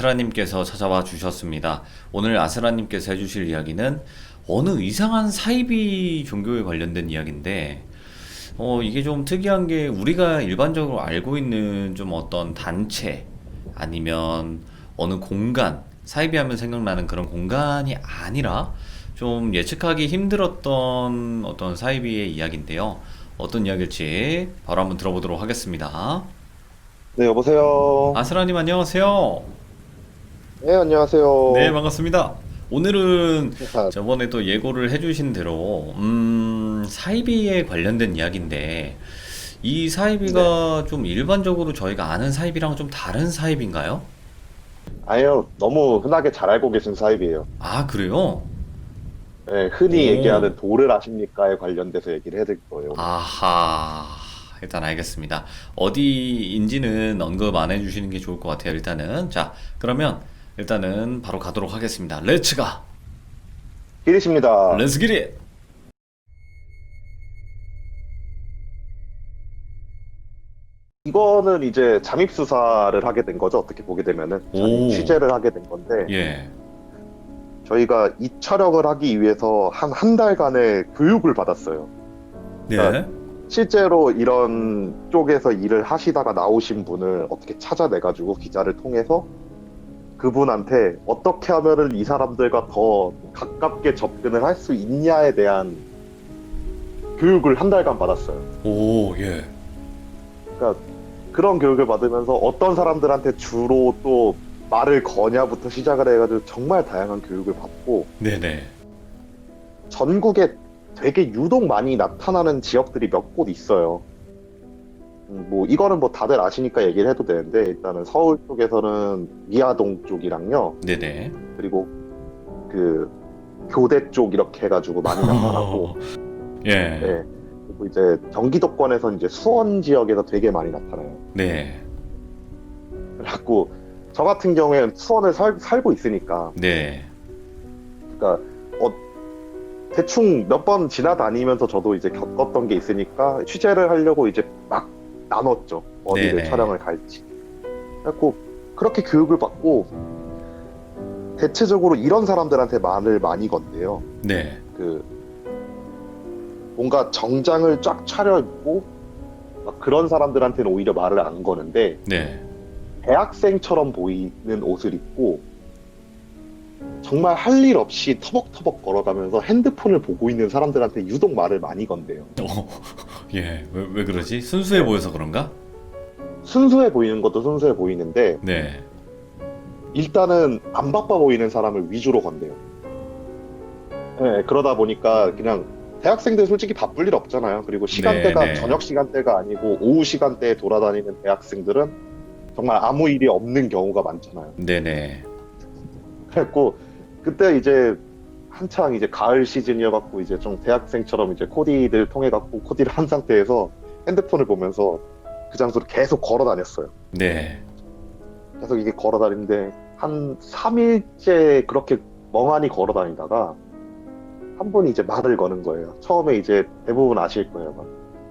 아스라님께서 찾아와 주셨습니다. 오늘 아스라님께서 해주실 이야기는 어느 이상한 사이비 종교에 관련된 이야기인데, 이게 좀 특이한 게 우리가 일반적으로 알고 있는 좀 어떤 단체 아니면 어느 공간, 사이비 하면 생각나는 그런 공간이 아니라 좀 예측하기 힘들었던 어떤 사이비의 이야기인데요. 어떤 이야기일지 바로 한번 들어보도록 하겠습니다. 네, 여보세요. 아스라님 안녕하세요. 네, 네, 안녕하세요. 반갑습니다. 오늘은 아, 저번에 또 예고를 해주신 대로, 사이비에 관련된 이야기인데, 이 네. 사이비가 좀 일반적으로 저희가 아는 사이비랑 좀 다른 사이비인가요? 아니요, 너무 흔하게 잘 알고 계신 사입이에요. 아, 그래요? 네, 흔히 오, 얘기하는 도를 아십니까에 관련돼서 얘기를 해드릴 거예요, 오늘. 아하. 일단 알겠습니다. 어디인지는 언급 안 해주시는 게 좋을 것 같아요, 일단은. 자, 그러면 일단은 바로 가도록 하겠습니다. 렛츠 가! 길이십니다. 렛츠 기릿! 이거는 이제 잠입수사를 하게 된 거죠, 어떻게 보게 되면은. 오, 취재를 하게 된 건데, 예. 저희가 이 촬영을 하기 위해서 한 달간의 교육을 받았어요. 그러니까 네. 실제로 이런 쪽에서 일을 하시다가 나오신 분을 어떻게 찾아내가지고 기자를 통해서 그분한테 어떻게 하면은 이 사람들과 더 가깝게 접근을 할 수 있냐에 대한 교육을 한 달간 받았어요. 오, 예. 그러니까 그런 교육을 받으면서 어떤 사람들한테 주로 또 말을 거냐부터 시작을 해가지고 정말 다양한 교육을 받고 네네. 전국에 되게 유독 많이 나타나는 지역들이 몇 곳 있어요. 뭐 이거는 뭐 다들 아시니까 얘기를 해도 되는데 일단은 서울 쪽에서는 미아동 쪽이랑요. 네네. 그리고 그 교대 쪽 이렇게 해가지고 많이 나타나고, 예. 네. 그리고 이제 경기도권에서 이제 수원 지역에서 되게 많이 나타나요. 네. 그래갖고 저 같은 경우에는 수원에 살고 있으니까, 네. 그러니까 어, 대충 몇 번 지나다니면서 저도 이제 겪었던 게 있으니까 취재를 하려고 이제 막 나눴죠. 어디를 네네. 촬영을 갈지. 그래갖고 그렇게 교육을 받고 대체적으로 이런 사람들한테 말을 많이 건데요. 네. 그 뭔가 정장을 쫙 차려입고 막 그런 사람들한테는 오히려 말을 안 거는데 네. 대학생처럼 보이는 옷을 입고 정말 할 일 없이 터벅터벅 걸어가면서 핸드폰을 보고 있는 사람들한테 유독 말을 많이 건대요. 예. 왜 그러지? 순수해 네. 보여서 그런가? 순수해 보이는 것도 순수해 보이는데 네. 일단은 안 바빠 보이는 사람을 위주로 건대요. 네, 그러다 보니까 그냥 대학생들 솔직히 바쁠 일 없잖아요. 그리고 시간대가 네네. 저녁 시간대가 아니고 오후 시간대에 돌아다니는 대학생들은 정말 아무 일이 없는 경우가 많잖아요. 네네. 그래갖고 그때 이제 한창 이제 가을 시즌이어갖고 이제 좀 대학생처럼 이제 코디를 통해갖고 코디를 한 상태에서 핸드폰을 보면서 그 장소를 계속 걸어 다녔어요. 네. 계속 이게 걸어 다니는데 한 3일째 그렇게 멍하니 걸어 다니다가 한 분이 이제 말을 거는 거예요. 처음에 이제 대부분 아실 거예요. 막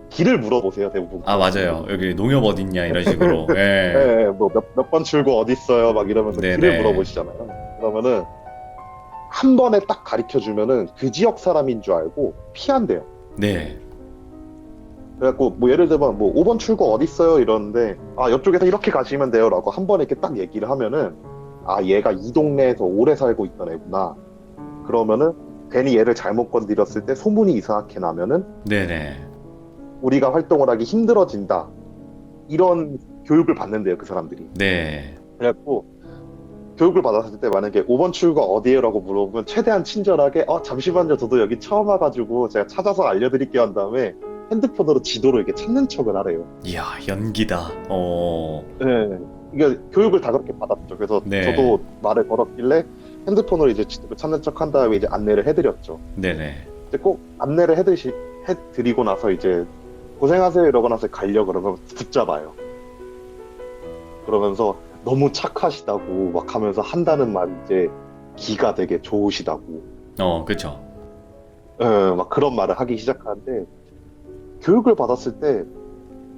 길을 물어보세요, 대부분 아, 그런 맞아요. 분들이. 여기 농협 어딨냐, 이런 식으로. 예, 예. 예, 뭐 몇 번 출구 어디 있어요? 막 이러면서 길을 네네. 물어보시잖아요. 그러면은 한 번에 딱 가르쳐 주면은 그 지역 사람인 줄 알고 피한대요. 네. 그래갖고 뭐 예를 들면 뭐 5번 출구 어디 있어요? 이러는데 아 이쪽에서 이렇게 가시면 돼요라고 한 번에 이렇게 딱 얘기를 하면은 아 얘가 이 동네에서 오래 살고 있던 애구나. 그러면은 괜히 얘를 잘못 건드렸을 때 소문이 이상하게 나면은 네네. 우리가 활동을 하기 힘들어진다. 이런 교육을 받는데요, 그 사람들이. 네. 그래갖고 교육을 받았을 때 만약에 5번 출구 어디에요라고 물어보면 최대한 친절하게 잠시만요, 저도 여기 처음 와가지고 제가 찾아서 알려드릴게요 한 다음에 핸드폰으로 지도를 이렇게 찾는 척을 하래요. 이야, 연기다. 네. 이게 교육을 다 그렇게 받았죠. 그래서 네. 저도 말을 걸었길래 핸드폰으로 이제 지도를 찾는 척 한 다음에 이제 안내를 해드렸죠. 네네. 이제 꼭 안내를 해드리고 나서 이제 고생하세요 이러고 나서 가려고 그러면 붙잡아요. 그러면서 너무 착하시다고 막 하면서 한다는 말이 이제 기가 되게 좋으시다고 그쵸. 막 그런 말을 하기 시작하는데 교육을 받았을 때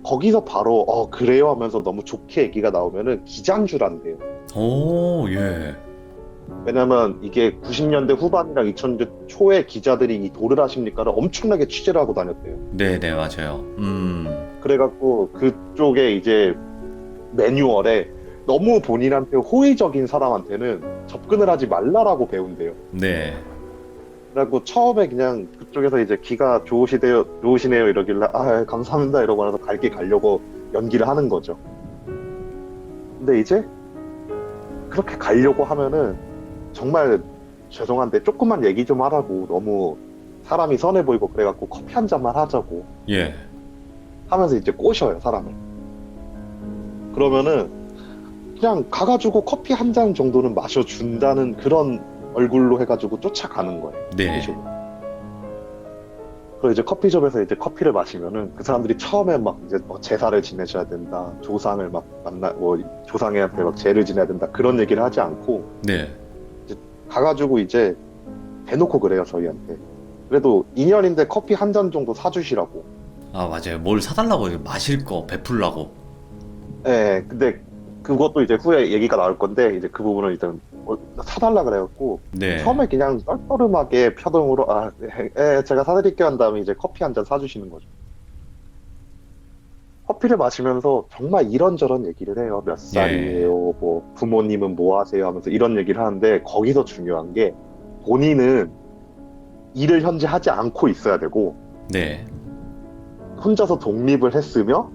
거기서 바로 그래요 하면서 너무 좋게 얘기가 나오면은 기자인 줄 안대요. 오, 예. 왜냐면 이게 90년대 후반이랑 2000년대 초에 기자들이 이 도를 하십니까를 엄청나게 취재를 하고 다녔대요. 네네, 맞아요. 그래갖고 그쪽에 이제 매뉴얼에 너무 본인한테 호의적인 사람한테는 접근을 하지 말라라고 배운대요. 네. 그래갖고 처음에 그냥 그쪽에서 이제 기가 좋으시네요 이러길래 감사합니다 이러고 나서 갈게 가려고 연기를 하는 거죠. 근데 이제 그렇게 가려고 하면은 정말 죄송한데 조금만 얘기 좀 하라고 너무 사람이 선해 보이고 그래갖고 커피 한 잔만 하자고 예. 하면서 이제 꼬셔요 사람을. 그러면은 그냥 가가지고 커피 한 잔 정도는 마셔준다는 그런 얼굴로 해가지고 쫓아가는 거예요. 네. 커피숍으로. 그리고 이제 커피숍에서 이제 커피를 마시면은 그 사람들이 처음에 막 이제 제사를 지내셔야 된다, 조상을 막 조상한테 막 제를 지내야 된다 그런 얘기를 하지 않고 네. 가가지고 이제 대놓고 그래요 저희한테. 그래도 인연인데 커피 한 잔 정도 사주시라고. 아, 맞아요. 뭘 사달라고, 마실 거, 베풀라고. 예, 근데 그것도 이제 후에 얘기가 나올 건데 이제 그 부분은 일단 사달라 그래갖고 네. 처음에 그냥 썰떠름하게 표정으로 제가 사드릴게요 한 다음에 이제 커피 한 잔 사주시는 거죠. 커피를 마시면서 정말 이런저런 얘기를 해요. 몇 살이에요? 뭐 부모님은 뭐 하세요? 하면서 이런 얘기를 하는데 거기서 중요한 게 본인은 일을 현재 하지 않고 있어야 되고 네. 혼자서 독립을 했으며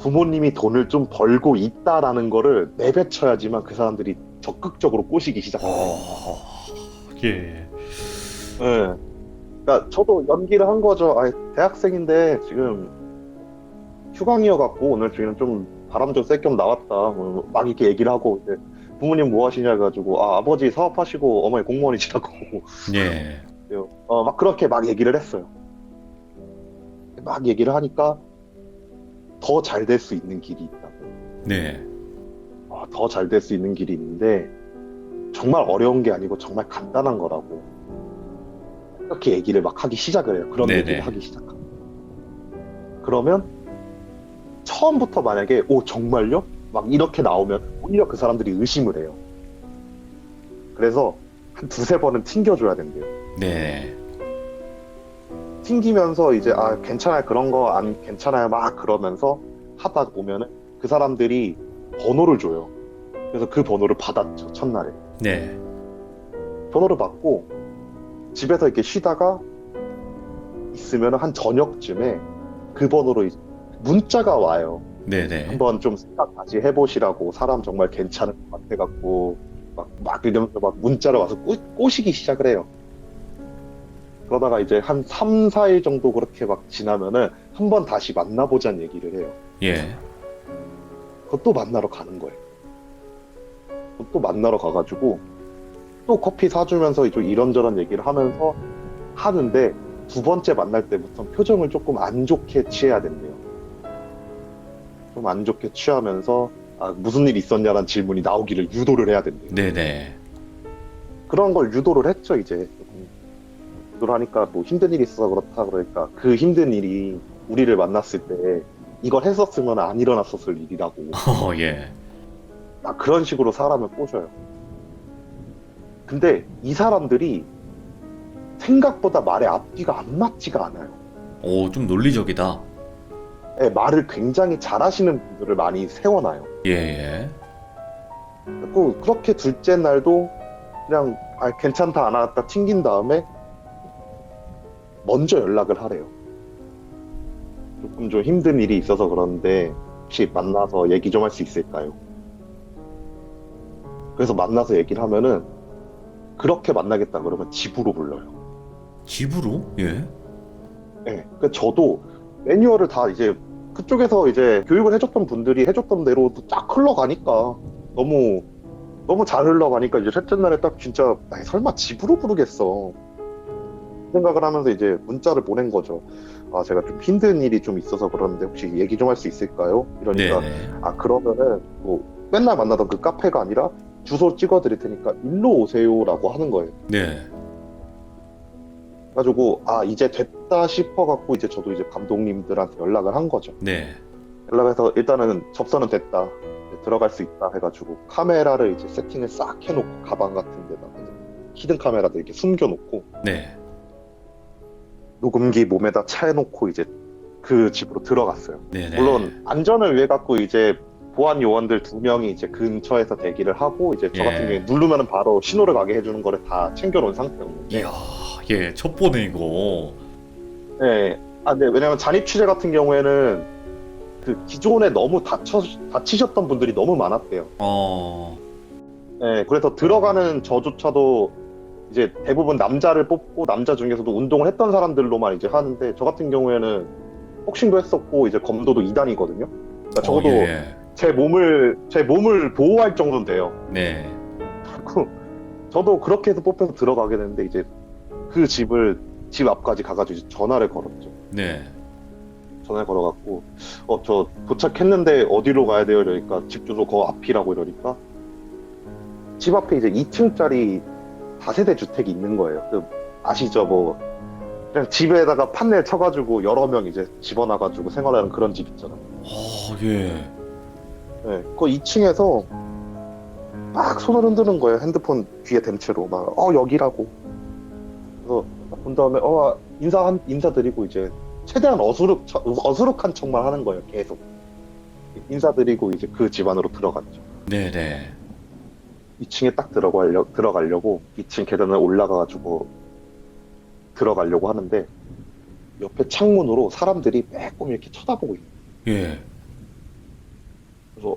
부모님이 돈을 좀 벌고 있다라는 거를 내뱉어야지만 그 사람들이 적극적으로 꼬시기 시작해요. 예. 네. 그러니까 저도 연기를 한 거죠. 대학생인데 지금 휴강이어갖고 오늘 저희는 좀 바람 좀 쐴 겸 나왔다. 막 이렇게 얘기를 하고 이제 부모님 뭐 하시냐 해가지고 아버지 사업하시고 어머니 공무원이시라고 예. 막 그렇게 막 얘기를 했어요. 막 얘기를 하니까 더 잘 될 수 있는 길이 있다고. 네. 더 잘 될 수 있는 길이 있는데 정말 어려운 게 아니고 정말 간단한 거라고. 이렇게 얘기를 막 하기 시작을 해요. 그런 네네. 얘기를 하기 시작하고. 그러면 처음부터 만약에 정말요? 막 이렇게 나오면 오히려 그 사람들이 의심을 해요. 그래서 한 두세 번은 튕겨줘야 된대요. 네. 튕기면서 이제 괜찮아요 그런 거 안 괜찮아요 막 그러면서 하다 보면은 그 사람들이 번호를 줘요. 그래서 그 번호를 받았죠 첫날에. 네. 번호를 받고 집에서 이렇게 쉬다가 있으면 한 저녁쯤에 그 번호로 이제 문자가 와요. 네네. 한번 좀 생각 다시 해보시라고 사람 정말 괜찮은 것 같아갖고 막 이러면서 막 문자를 와서 꼬시기 시작을 해요. 그러다가 이제 한 3, 4일 정도 그렇게 막 지나면은 한번 다시 만나보자는 얘기를 해요. 예. 그것도 만나러 가는 거예요. 또 만나러 가가지고 또 커피 사주면서 좀 이런저런 얘기를 하면서 하는데 두 번째 만날 때부터 표정을 조금 안 좋게 취해야 된대요. 좀 안 좋게 취하면서 무슨 일 있었냐라는 질문이 나오기를 유도를 해야 된대요. 네네. 그런 걸 유도를 했죠 이제. 유도를 하니까 뭐 힘든 일이 있어서 그렇다 그러니까 그 힘든 일이 우리를 만났을 때 이걸 했었으면 안 일어났었을 일이라고. 예. 그런 식으로 사람을 꼬셔요. 근데 이 사람들이 생각보다 말의 앞뒤가 안 맞지가 않아요. 오, 좀 논리적이다. 네, 말을 굉장히 잘하시는 분들을 많이 세워놔요. 예. 그리고 그렇게 둘째 날도 그냥 괜찮다 안 하겠다 튕긴 다음에 먼저 연락을 하래요. 조금 좀 힘든 일이 있어서 그러는데 혹시 만나서 얘기 좀 할 수 있을까요? 그래서 만나서 얘기를 하면은 그렇게 만나겠다 그러면 집으로 불러요. 집으로? 예. 네, 그 저도 매뉴얼을 다 이제 그쪽에서 이제 교육을 해줬던 분들이 해줬던 대로 쫙 흘러가니까 너무 잘 흘러가니까 이제 셋째 날에 딱 진짜 설마 집으로 부르겠어 생각을 하면서 이제 문자를 보낸 거죠. 제가 좀 힘든 일이 좀 있어서 그러는데 혹시 얘기 좀 할 수 있을까요? 이러니까 네네. 그러면은 뭐 맨날 만나던 그 카페가 아니라 주소 찍어 드릴 테니까 일로 오세요라고 하는 거예요. 네. 그래가지고 이제 됐다 싶어갖고 이제 저도 이제 감독님들한테 연락을 한 거죠. 네. 연락해서 일단은 접선은 됐다, 이제 들어갈 수 있다 해가지고 카메라를 이제 세팅을 싹 해놓고 가방 같은 데다가 이제 히든 카메라들 이렇게 숨겨놓고 네. 녹음기 몸에다 차해놓고 이제 그 집으로 들어갔어요. 네네. 물론 안전을 위해 갖고 이제 보안 요원들 2명이 이제 근처에서 대기를 하고 이제 저 예. 같은 경우에 누르면은 바로 신호를 가게 해주는 거를 다 챙겨놓은 상태였는데 이야, 예, 첩보네 이거. 네. 근데 왜냐면 잔입 취재 같은 경우에는 그 기존에 너무 다치셨던 분들이 너무 많았대요. 네, 그래서 들어가는 저조차도 이제 대부분 남자를 뽑고 남자 중에서도 운동을 했던 사람들로만 이제 하는데 저 같은 경우에는 복싱도 했었고 이제 검도도 2단이거든요. 그러니까 적어도 예. 제 몸을 보호할 정도는 돼요. 네. 저도 그렇게 해서 뽑혀서 들어가게 됐는데 이제 그 집 앞까지 가가지고 이제 전화를 걸었죠. 네. 전화를 걸어갖고 저 도착했는데 어디로 가야 돼요? 이러니까 집 주소 그 앞이라고 이러니까 집 앞에 이제 2층짜리 다세대 주택이 있는 거예요. 아시죠? 뭐 그냥 집에다가 판넬 쳐가지고 여러 명 이제 집어놔가지고 생활하는 그런 집 있잖아요. 예. 네, 그 2층에서 막 손을 흔드는 거예요. 핸드폰 귀에 댄 채로 막 여기라고. 그래서 본 다음에 인사드리고 이제 최대한 어수룩한 척만 하는 거예요. 계속 인사드리고 이제 그 집 안으로 들어갔죠. 네네. 2층에 딱 들어가려고 2층 계단을 올라가가지고 들어가려고 하는데 옆에 창문으로 사람들이 빼꼼 이렇게 쳐다보고 있어요. 예. 그래서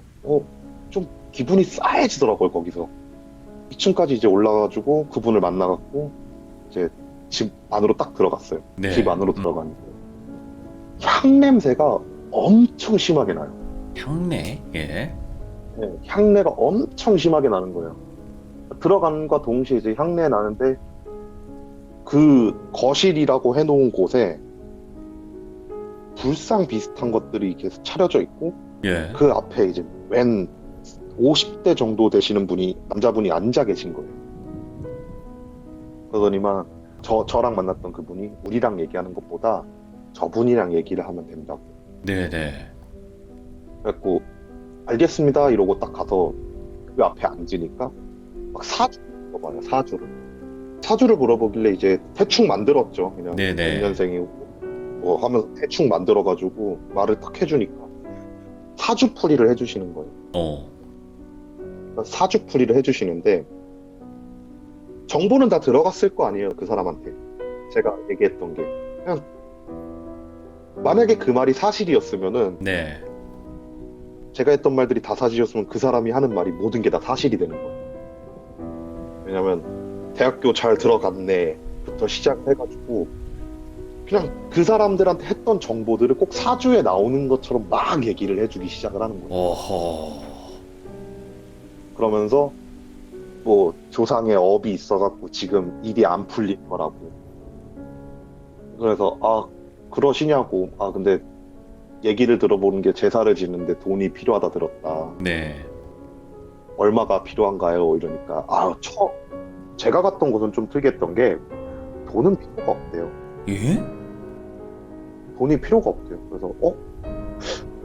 좀 기분이 싸해지더라고요. 거기서 2층까지 이제 올라가가지고 그분을 만나갖고 이제 집 안으로 딱 들어갔어요. 네. 집 안으로 들어갔는데 향 냄새가 엄청 심하게 나요. 향내. 예. 네, 향내가 엄청 심하게 나는 거예요. 들어간과 동시에 이제 향내 나는데 그 거실이라고 해놓은 곳에 불상 비슷한 것들이 계속 차려져 있고 예. 그 앞에 이제 웬 50대 정도 되시는 남자분이 앉아 계신 거예요. 그러더니만 저랑 만났던 그분이 우리랑 얘기하는 것보다 저분이랑 얘기를 하면 된다고. 네네. 그래갖고 알겠습니다 이러고 딱 가서 그 앞에 앉으니까 막 사주를 물어봐요. 사주를 물어보길래 이제 대충 만들었죠. 그냥 네네. 몇 년생이고 뭐 하면서 대충 만들어가지고 말을 딱 해주니까 사주풀이를 해주시는 거예요. 그러니까 사주풀이를 해주시는데 정보는 다 들어갔을 거 아니에요. 그 사람한테 제가 얘기했던 게 그냥 만약에 그 말이 사실이었으면은 네. 제가 했던 말들이 다 사실이었으면 그 사람이 하는 말이 모든 게 다 사실이 되는 거예요. 왜냐면 대학교 잘 들어갔네부터 시작해가지고 그냥 그 사람들한테 했던 정보들을 꼭 사주에 나오는 것처럼 막 얘기를 해주기 시작을 하는 거예요. 어허. 그러면서 뭐 조상의 업이 있어갖고 지금 일이 안 풀릴 거라고. 그래서 그러시냐고. 근데 얘기를 들어보는 게 제사를 지는데 돈이 필요하다 들었다. 네. 얼마가 필요한가요? 이러니까 제가 갔던 곳은 좀 특이했던 게 돈은 필요가 없대요. 예? 돈이 필요가 없대요. 그래서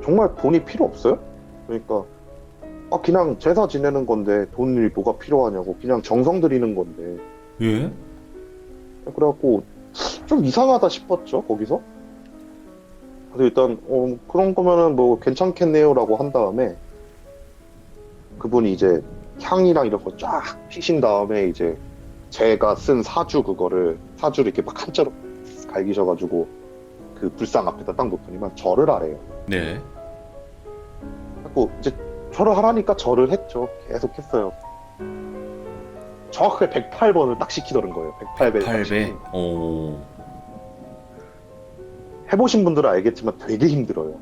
정말 돈이 필요 없어요? 그러니까 그냥 제사 지내는 건데 돈이 뭐가 필요하냐고. 그냥 정성 들이는 건데. 예? 그래갖고 좀 이상하다 싶었죠. 거기서. 그래서 일단 그런 거면은 뭐 괜찮겠네요라고 한 다음에 그분이 이제 향이랑 이런 거 쫙 피신 다음에 이제 제가 쓴 사주를 이렇게 막 한자로 갈기셔가지고 그 불상 앞에다 딱 놓더니만 절을 하래요. 네. 그래갖고 이제 절을 하라니까 절을 했죠. 계속 했어요. 정확하게 108번을 딱 시키더는 거예요. 108배. 8배. 오. 해보신 분들은 알겠지만 되게 힘들어요.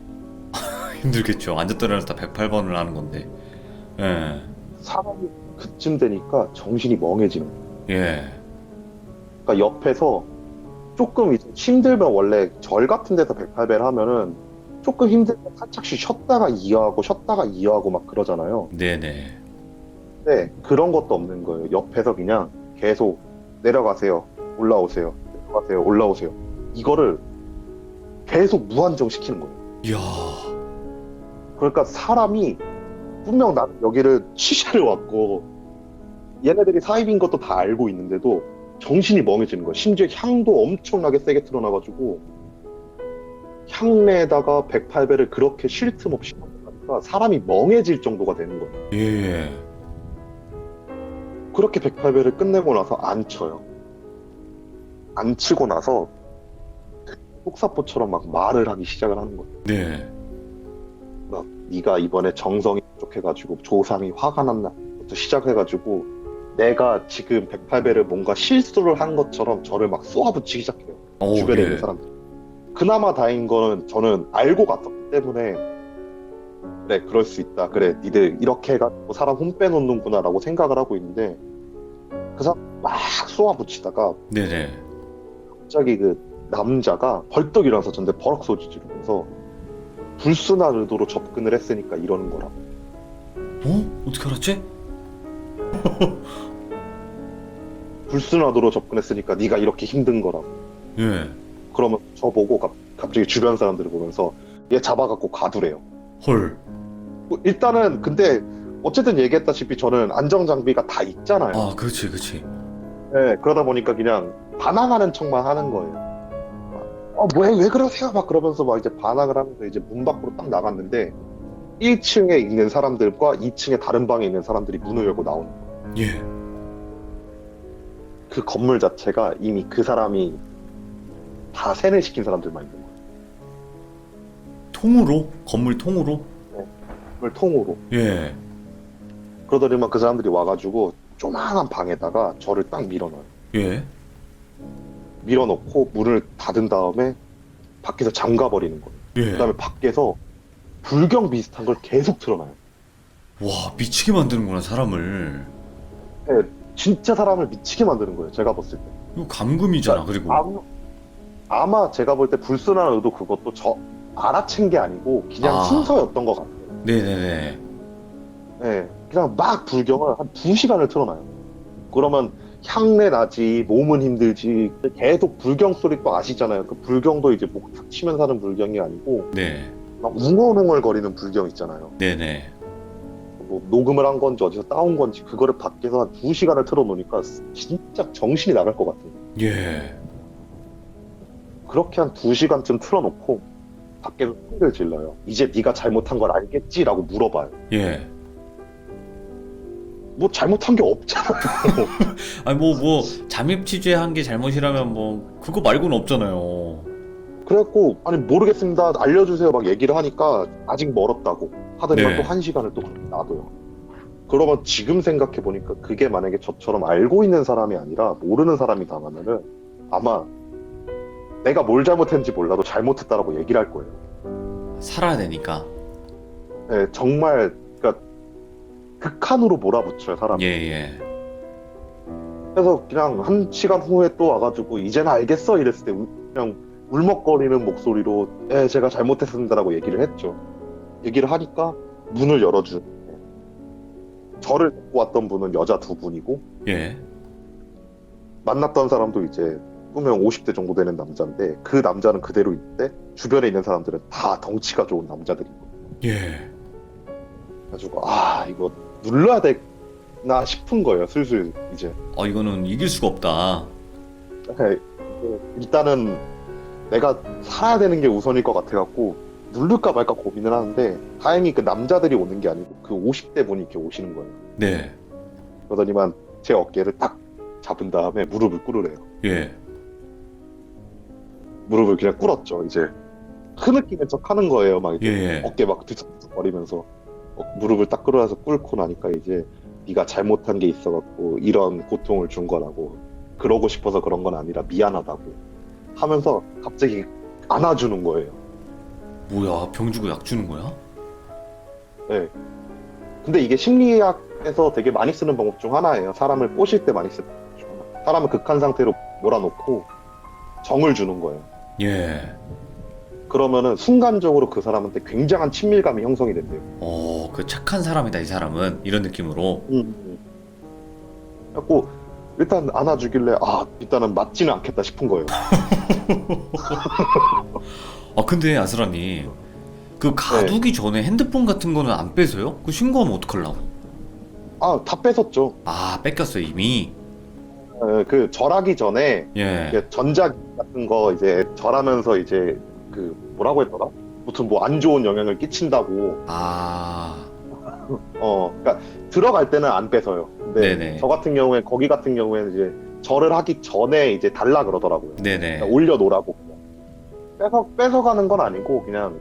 힘들겠죠. 앉았다 일어났다 108번을 하는 건데. 예. 사람이 그쯤 되니까 정신이 멍해지는 거예요. 예. 그러니까 옆에서 조금 이제 힘들면 원래 절 같은 데서 108배를 하면은 조금 힘들면 살짝씩 쉬었다가 이어하고 막 그러잖아요. 네네. 근데 그런 것도 없는 거예요. 옆에서 그냥 계속 내려가세요. 올라오세요. 올라가세요, 올라오세요. 이거를 계속 무한정 시키는 거예요. 이야. 그러니까 사람이 분명 난 여기를 취재를 왔고 얘네들이 사입인 것도 다 알고 있는데도 정신이 멍해지는 거예요. 심지어 향도 엄청나게 세게 틀어놔가지고 향내에다가 108배를 그렇게 쉴 틈 없이 하니까 사람이 멍해질 정도가 되는 거예요. 예. 그렇게 108배를 끝내고 나서 안 쳐요. 안 치고 나서 속사포처럼 막 말을 하기 시작을 하는 거예요. 네. 막 네가 이번에 정성이 부족해가지고 조상이 화가 났나부터 시작해가지고 내가 지금 108배를 뭔가 실수를 한 것처럼 저를 막 쏘아붙이기 시작해요. 오, 주변에 예. 있는 사람들. 그나마 다행인 거는 저는 알고 갔었기 때문에 그래 그럴 수 있다. 그래 니들 이렇게 해가지고 사람 혼 빼놓는구나 라고 생각을 하고 있는데 그 사람 막 쏘아붙이다가 네네. 갑자기 그 남자가 벌떡 일어나서 저한테 버럭 소리 지르면서 불순한 의도로 접근을 했으니까 이러는 거라고. 어? 어떻게 알았지? 불순한 의도로 접근했으니까 네가 이렇게 힘든 거라고. 예. 그러면 저보고 갑자기 주변 사람들을 보면서 얘 잡아갖고 가두래요. 헐. 뭐 일단은 근데 어쨌든 얘기했다시피 저는 안정장비가 다 있잖아요. 아, 그렇지, 그렇지. 네, 그러다 보니까 그냥 반항하는 척만 하는 거예요. 왜 그러세요? 막 그러면서 막 이제 반항을 하면서 이제 문 밖으로 딱 나갔는데 1층에 있는 사람들과 2층에 다른 방에 있는 사람들이 문을 열고 나오는 거예요. 예. 그 건물 자체가 이미 그 사람이 다 세뇌시킨 사람들만 있는 거예요. 통으로? 건물 통으로? 건물 통으로. 예. 그러더니만 그 사람들이 와가지고 조만한 방에다가 저를 딱 밀어넣어요. 예. 밀어넣고 문을 닫은 다음에 밖에서 잠가버리는 거예요. 예. 그 다음에 밖에서 불경 비슷한 걸 계속 틀어놔요. 와, 미치게 만드는구나, 사람을. 네, 진짜 사람을 미치게 만드는 거예요. 제가 봤을 때. 이거 감금이잖아, 그리고. 아마 제가 볼 때 불순한 의도 그것도 저 알아챈 게 아니고 그냥 순서였던 것 같아요. 네네네. 네, 그냥 막 불경을 한 2시간을 틀어놔요. 그러면 향내 나지, 몸은 힘들지, 계속 불경 소리 또 아시잖아요. 그 불경도 이제 목 탁 치면서 하는 불경이 아니고 네. 막 웅얼웅얼 거리는 불경 있잖아요. 네네. 뭐 녹음을 한 건지 어디서 따온 건지 그거를 밖에서 한 2시간을 틀어놓으니까 진짜 정신이 나갈 것 같아요. 예. 그렇게 한 2시간쯤 틀어놓고 밖에서 소리를 질러요. 이제 네가 잘못한 걸 알겠지? 라고 물어봐요. 예. 뭐 잘못한 게 없잖아요. 아니, 잠입 취재한 게 잘못이라면 그거 말고는 없잖아요. 그래갖고 아니 모르겠습니다. 알려주세요. 막 얘기를 하니까 아직 멀었다고 하더니만 네. 또 1시간을 또 그렇게 놔둬요. 그러면 지금 생각해보니까 그게 만약에 저처럼 알고 있는 사람이 아니라 모르는 사람이 당하면은 아마 내가 뭘 잘못했는지 몰라도 잘못했다라고 얘기를 할 거예요. 살아야 되니까. 네, 정말 그러니까 극한으로 몰아붙여요 사람. 예, 예. 그래서 그냥 1시간 후에 또 와가지고 이제는 알겠어 이랬을 때 그냥 울먹거리는 목소리로 네 제가 잘못했습니다라고 얘기를 했죠. 얘기를 하니까 문을 열어주는 저를 데리고 왔던 분은 여자 2분이고 예. 만났던 사람도 이제 꾸면 50대 정도 되는 남자인데 그 남자는 그대로 있대 주변에 있는 사람들은 다 덩치가 좋은 남자들이고 예. 그래가지고 이거 눌러야 되나 싶은 거예요 슬슬 이제. 이거는 이길 수가 없다. 네, 일단은 내가 살아야 되는 게 우선일 것 같아갖고 누를까 말까 고민을 하는데 다행히 그 남자들이 오는 게 아니고 그 50대 분이 이렇게 오시는 거예요. 네. 그러더니만 제 어깨를 딱 잡은 다음에 무릎을 꿇으래요. 예. 무릎을 그냥 꿇었죠. 이제 흐느끼는 척 하는 거예요. 막 이제 예. 어깨 막 뒤척거리면서 무릎을 딱 꿇어서 꿇고 나니까 이제 네가 잘못한 게 있어갖고 이런 고통을 준 거라고 그러고 싶어서 그런 건 아니라 미안하다고 하면서 갑자기 안아주는 거예요. 뭐야, 병 주고 약 주는 거야? 네. 근데 이게 심리학에서 되게 많이 쓰는 방법 중 하나예요. 사람을 꼬실 때 많이 쓰는 방법 중 하나. 사람을 극한 상태로 몰아놓고 정을 주는 거예요. 예. 그러면은 순간적으로 그 사람한테 굉장한 친밀감이 형성이 된대요. 그 착한 사람이다, 이 사람은. 이런 느낌으로. 그래갖고 일단 안아주길래 일단은 맞지는 않겠다 싶은 거예요. 아 근데 아스라님 그 가두기 전에 핸드폰 같은 거는 안 뺏어요? 그 신고하면 어떡하려고? 다 뺏었죠. 아 뺏겼어요 이미. 그 절하기 전에 예. 이게 전자기 같은 거 이제 절하면서 이제 그 뭐라고 했더라? 무슨 뭐 안 좋은 영향을 끼친다고. 아 그러니까 들어갈 때는 안 뺏어요. 근데 네네. 저 같은 경우에 거기 같은 경우에는 이제 절을 하기 전에 이제 달라 그러더라고요. 네네. 그러니까 올려놓으라고. 뺏어가는 건 아니고 그냥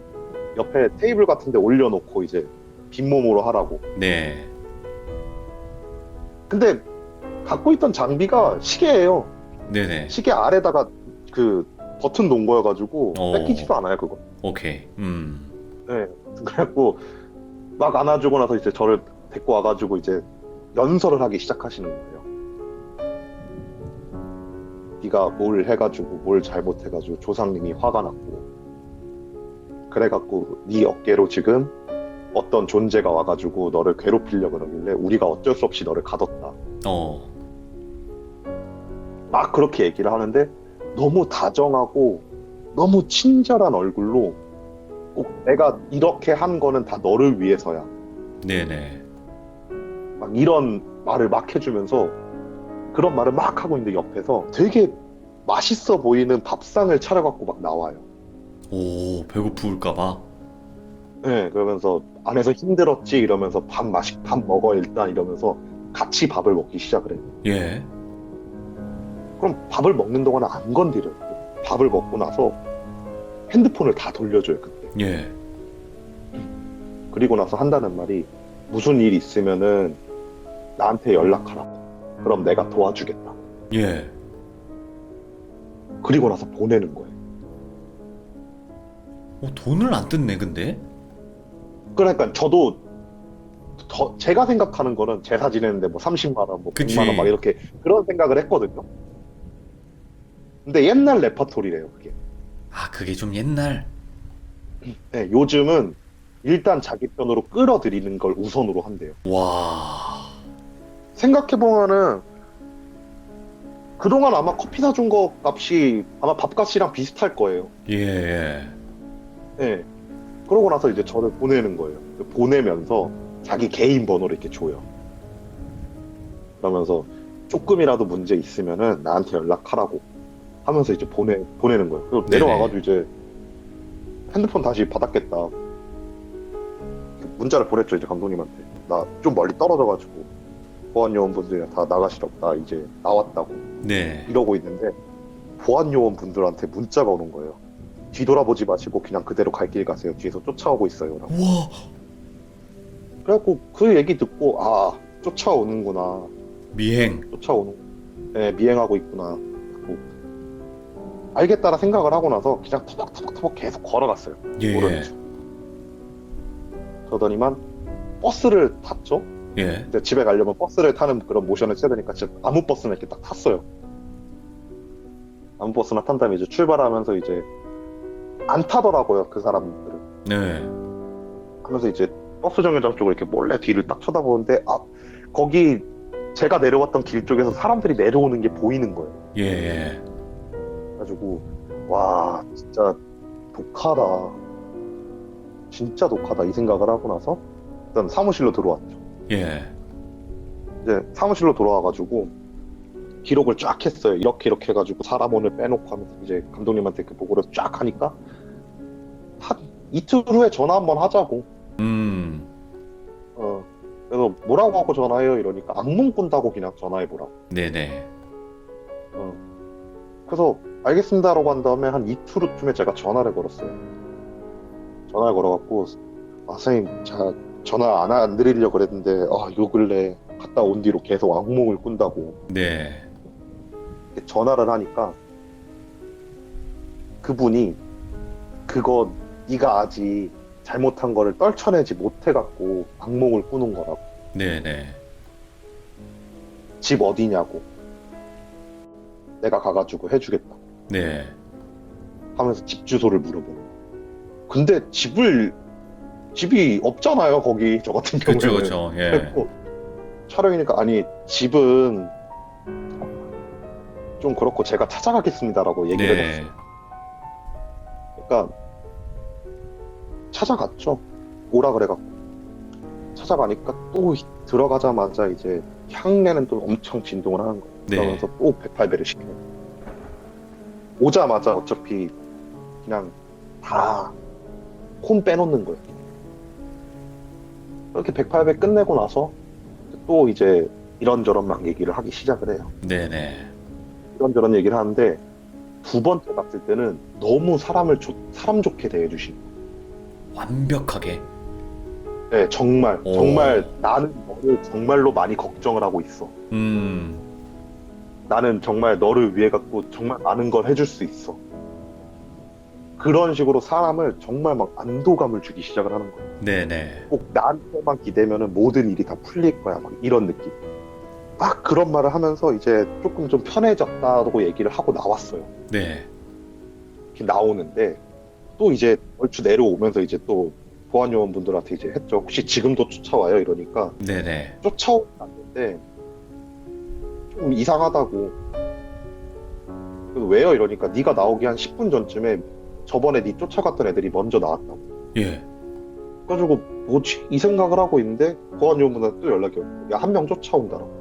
옆에 테이블 같은 데 올려놓고 이제 빈몸으로 하라고. 네. 근데 갖고 있던 장비가 시계예요. 네네. 시계 아래다가 그 버튼 놓은 거여가지고 어. 뺏기지도 않아요 그거. 오케이. 네. 그래갖고 막 안아주고 나서 이제 저를 데리고 와가지고 이제 연설을 하기 시작하시는 거예요. 네가 뭘 해가지고 뭘 잘못해가지고 조상님이 화가 났고 그래갖고 네 어깨로 지금 어떤 존재가 와가지고 너를 괴롭히려고 그러길래 우리가 어쩔 수 없이 너를 가뒀다. 막 그렇게 얘기를 하는데 너무 다정하고 너무 친절한 얼굴로 꼭 내가 이렇게 한 거는 다 너를 위해서야. 네네. 막 이런 말을 막 해주면서 그런 말을 막 하고 있는데 옆에서 되게 맛있어 보이는 밥상을 차려갖고 막 나와요. 오 배고플까봐. 네, 그러면서 안에서 힘들었지 이러면서 밥 먹어 일단 이러면서 같이 밥을 먹기 시작을 해요. 예. 그럼 밥을 먹는 동안은 안 건드려요. 밥을 먹고 나서 핸드폰을 다 돌려줘요 그때. 예. 그리고 나서 한다는 말이 무슨 일 있으면은 나한테 연락하라고. 그럼 내가 도와주겠다. 예. 그리고 나서 보내는 거예요. 돈을 안 뜯네 근데. 그러니까 저도 제가 생각하는 거는 제사 지내는데 뭐 30만 원, 뭐 그치. 100만 원 막 이렇게 그런 생각을 했거든요. 근데 옛날 레퍼토리래요 그게. 아 그게 좀 옛날. 네, 요즘은 일단 자기 편으로 끌어들이는 걸 우선으로 한대요. 와. 생각해보면은 그동안 아마 커피 사준 거 값이 아마 밥값이랑 비슷할 거예요. 예. 네. 그러고 나서 이제 저를 보내는 거예요. 보내면서 자기 개인 번호를 이렇게 줘요. 그러면서 조금이라도 문제 있으면은 나한테 연락하라고 하면서 이제 보내는 거예요. 그리고 네네. 내려와가지고 이제 핸드폰 다시 받았겠다. 문자를 보냈죠, 이제 감독님한테. 나 좀 멀리 떨어져가지고 보안 요원분들이 다 나가시라고. 나 이제 나왔다고. 네. 이러고 있는데 보안 요원분들한테 문자가 오는 거예요. 뒤돌아보지 마시고 그냥 그대로 갈 길 가세요. 뒤에서 쫓아오고 있어요. 라고. 우와. 그래갖고 그 얘기 듣고 쫓아오는구나. 미행. 네, 미행하고 있구나. 그리고 알겠다라 생각을 하고 나서 그냥 터벅터벅 계속 걸어갔어요. 예. 모르면서. 그러더니만 버스를 탔죠. 예. 이제 집에 가려면 버스를 타는 그런 모션을 써야 되니까 진짜 아무 버스나 이렇게 딱 탔어요. 아무 버스나 탄 다음에 이제 출발하면서 이제 안 타더라고요, 그 사람들은. 네. 하면서 이제 버스 정류장 쪽으로 이렇게 몰래 뒤를 딱 쳐다보는데 거기 제가 내려왔던 길 쪽에서 사람들이 내려오는 게 보이는 거예요. 예. 그래가지고 와 진짜 독하다. 진짜 독하다 이 생각을 하고 나서 일단 사무실로 들어왔죠. 예. 이제 사무실로 돌아와가지고 기록을 쫙 했어요. 이렇게 해가지고 사람 오늘 빼놓고 하면서 이제 감독님한테 그 보고를 쫙 하니까 한 이틀 후에 전화 한번 하자고. 그래서 뭐라고 하고 전화해요 이러니까 악몽 꾼다고 그냥 전화해보라고. 네네. 그래서 알겠습니다라고 한 다음에 한 이틀 후쯤에 제가 전화를 걸었어요. 전화를 걸어갖고 선생님 제가 전화 안 드리려고 그랬는데 요 근래 갔다 온 뒤로 계속 악몽을 꾼다고. 네. 전화를 하니까 그분이 그거 네가 아직 잘못한 거를 떨쳐내지 못해갖고 악몽을 꾸는 거라고. 네네. 집 어디냐고. 내가 가가지고 해주겠다 네. 하면서 집 주소를 물어보는 거예요. 근데 집이 없잖아요 거기 저 같은 경우에는. 그쵸. 예. 그래서 촬영이니까 아니 집은 좀 그렇고 제가 찾아가겠습니다라고 얘기를 네. 했어요. 그러니까 찾아갔죠. 오라 그래갖고 찾아가니까 또 들어가자마자 이제 향내는 또 엄청 진동을 하는 거예요. 네. 그러면서 또 108배를 시켜요. 오자마자 어차피 그냥 다 혼 빼놓는 거예요. 그렇게 108배 끝내고 나서 또 이제 이런저런 막 얘기를 하기 시작을 해요. 네네. 이런저런 얘기를 하는데 두 번째 갔을 때는 너무 사람 좋게 대해주신 거예요. 완벽하게. 네, 정말 오. 정말 나는 너를 정말로 많이 걱정을 하고 있어. 나는 정말 너를 위해 갖고 정말 많은 걸 해줄 수 있어. 그런 식으로 사람을 정말 막 안도감을 주기 시작을 하는 거예요. 네네. 꼭 나한테만 기대면은 모든 일이 다 풀릴 거야. 막 이런 느낌. 막 그런 말을 하면서 이제 조금 좀 편해졌다고 얘기를 하고 나왔어요. 네. 이렇게 나오는데 또 이제 얼추 내려오면서 이제 또 보안 요원분들한테 이제 했죠. 혹시 지금도 쫓아와요? 이러니까 네네. 쫓아오지 않는데 좀 이상하다고. 그래서 왜요? 이러니까 네가 나오기 한 10분 전쯤에 저번에 네 쫓아갔던 애들이 먼저 나왔다고. 예. 그래가지고 뭐지? 이 생각을 하고 있는데 보안 요원분한테 또 연락이 오고 야, 한 명 쫓아온다라고.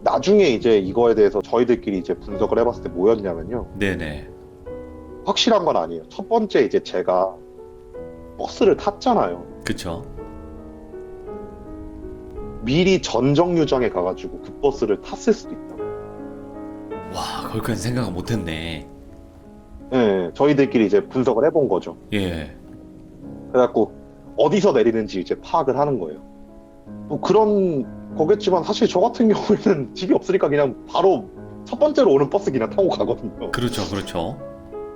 나중에 이제 이거에 대해서 저희들끼리 이제 분석을 해봤을 때 뭐였냐면요. 네네. 확실한 건 아니에요. 첫 번째 이제 제가 버스를 탔잖아요. 그쵸. 미리 전정류장에 가가지고 그 버스를 탔을 수도 있다고. 와, 그렇게는 생각을 못했네. 네, 저희들끼리 이제 분석을 해본 거죠. 예. 그래갖고 어디서 내리는지 이제 파악을 하는 거예요. 뭐 그런 거겠지만 사실 저 같은 경우에는 집이 없으니까 그냥 바로 첫 번째로 오는 버스 그냥 타고 가거든요. 그렇죠, 그렇죠.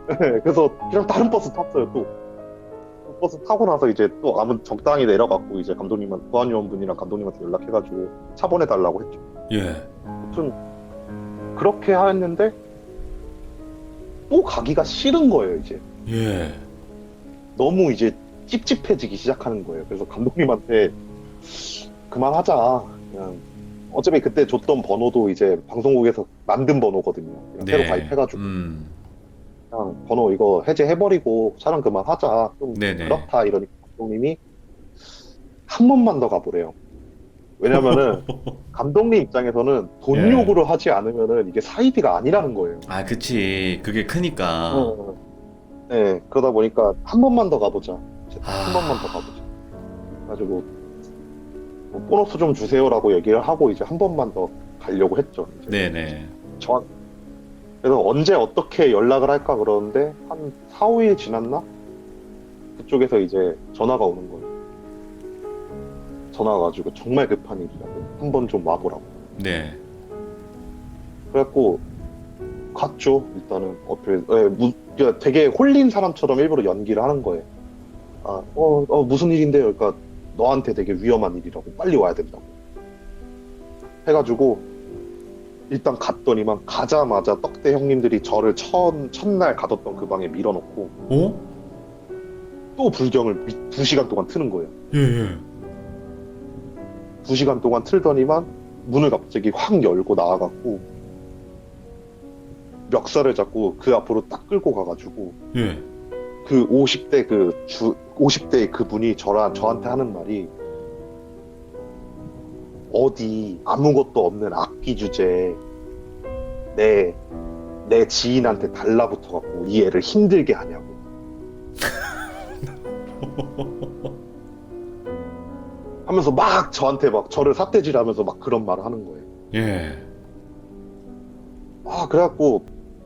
네, 그래서 그냥 다른 버스 탔어요. 또 버스 타고 나서 이제 또 아무 적당히 내려갖고 이제 감독님한 보안요원분이랑 감독님한테 연락해가지고 차 보내달라고 했죠. 예. 아무튼 그렇게 했는데 또 가기가 싫은 거예요. 이제 예. 너무 이제 찝찝해지기 시작하는 거예요. 그래서 감독님한테 그만하자. 그냥 어차피 그때 줬던 번호도 이제 방송국에서 만든 번호거든요. 그냥 새로 가입해가지고 그냥 번호 이거 해제해버리고 촬영 그만하자. 좀 네네. 그렇다 이러니까 감독님이 한 번만 더 가보래요. 왜냐면은 감독님 입장에서는 돈 예. 요구를 하지 않으면은 이게 사이비가 아니라는 거예요. 아, 그치. 그게 크니까. 네, 그러다 보니까 한 번만 더 가보자. 한 아. 번만 더 가보자. 그래가지고 뭐 보너스 좀 주세요라고 얘기를 하고 이제 한 번만 더 가려고 했죠. 이제 네네. 그래서 언제 어떻게 연락을 할까 그러는데 한 4, 5일 지났나? 그쪽에서 이제 전화가 오는 거예요. 전화가 가지고 정말 급한 일이라고 한 번 좀 와보라고. 네. 그래갖고 갔죠. 일단은 되게 홀린 사람처럼 일부러 연기를 하는 거예요. 무슨 일인데요? 그러니까 너한테 되게 위험한 일이라고 빨리 와야 된다고 해가지고 일단 갔더니만 가자마자 떡대 형님들이 저를 첫날 가뒀던 그 방에 밀어넣고 어? 또 불경을 2시간 동안 트는 거예요. 예, 예. 2시간 동안 틀더니만 문을 갑자기 확 열고 나와갖고 멱살을 잡고 그 앞으로 딱 끌고 가가지고 예. 그 50대 50대 그분이 저한테 하는 말이 어디 아무것도 없는 악기 주제에 내 지인한테 달라붙어갖고 이 애를 힘들게 하냐고. 하면서 막 저한테 막 저를 삿대질하면서 막 그런 말을 하는 거예요. 예. 그래갖고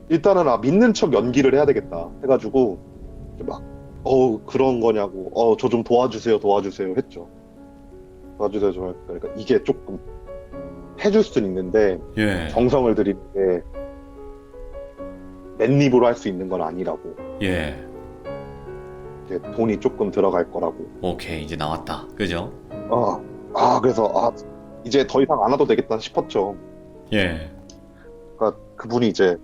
일단은 믿는 척 연기를 해야 되겠다 해가지고 막 그런 거냐고 저 좀 도와주세요 했죠. 도와주세요 좀. 그러니까 이게 조금 해줄 수는 있는데 예. 정성을 들이는데 맨입으로 할 수 있는 건 아니라고. 예. 이제 돈이 조금 들어갈 거라고. 오케이, 이제 나왔다. 그죠? 그래서 이제 더 이상 안 와도 되겠다 싶었죠. 예. 그러니까 그분이 이제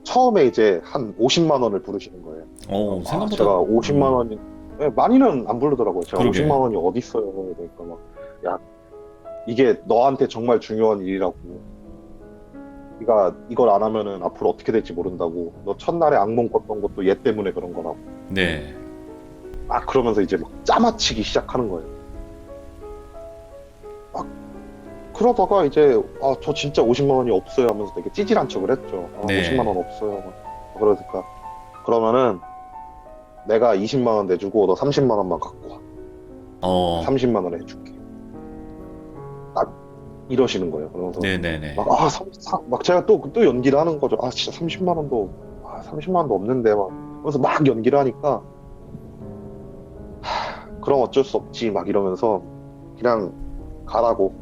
처음에 이제 한 50만 원을 부르시는 거예요. 생각보다. 제가 50만 원이 많이는 안 부르더라고요. 제가 그러게. 50만 원이 어디 있어요? 그러니까 막 야 이게 너한테 정말 중요한 일이라고. 네가 이걸 안 하면은 앞으로 어떻게 될지 모른다고. 너 첫날에 악몽 꿨던 것도 얘 때문에 그런 거라고. 네. 막 그러면서 이제 막 짜맞히기 시작하는 거예요. 막 그러다가 이제 저 진짜 50만 원이 없어요 하면서 되게 찌질한 척을 했죠. 네. 50만 원 없어요. 막 그러니까 그러면은 내가 20만 원 내주고 너 30만 원만 갖고 와. 어. 30만 원 해줄게. 딱 이러시는 거예요. 그러면서 네네네. 막 제가 또 연기를 하는 거죠. 진짜 30만 원도 30만 원도 없는데 막 그래서 막 연기를 하니까 그럼 어쩔 수 없지 막 이러면서 그냥 가라고,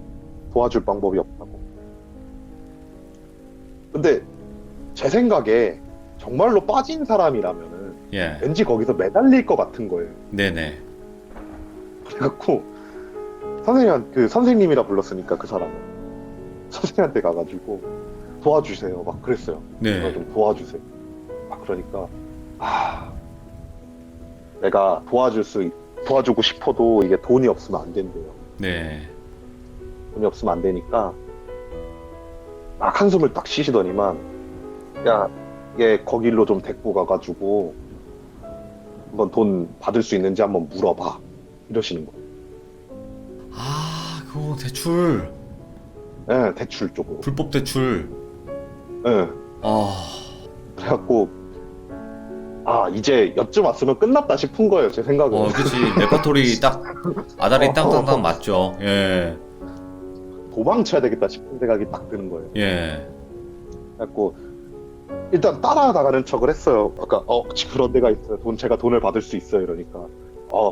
도와줄 방법이 없다고. 근데 제 생각에 정말로 빠진 사람이라면은 예. 왠지 거기서 매달릴 것 같은 거예요. 네네. 그래갖고 선생님이라 불렀으니까 그 사람은 선생님한테 가가지고 도와주세요 막 그랬어요. 네. 좀 도와주세요. 막 그러니까 내가 도와주고 싶어도 이게 돈이 없으면 안 된대요. 네. 돈이 없으면 안 되니까 막 한숨을 딱 쉬시더니만, 야, 얘 거길로 좀 데리고 가가지고 한번 돈 받을 수 있는지 한번 물어봐 이러시는 거예요. 그거 대출. 예, 대출 쪽으로. 불법 대출. 예. 아, 그래갖고 이제 여쯤 왔으면 끝났다 싶은 거예요, 제 생각은. 그치. 레퍼토리 딱, 아다리 땅땅땅 맞죠. 예. 도망쳐야 되겠다 싶은 생각이 딱 드는 거예요. 예. 그래갖고 일단 따라나가는 척을 했어요. 아까 그런 데가 있어요. 제가 돈을 받을 수 있어요. 이러니까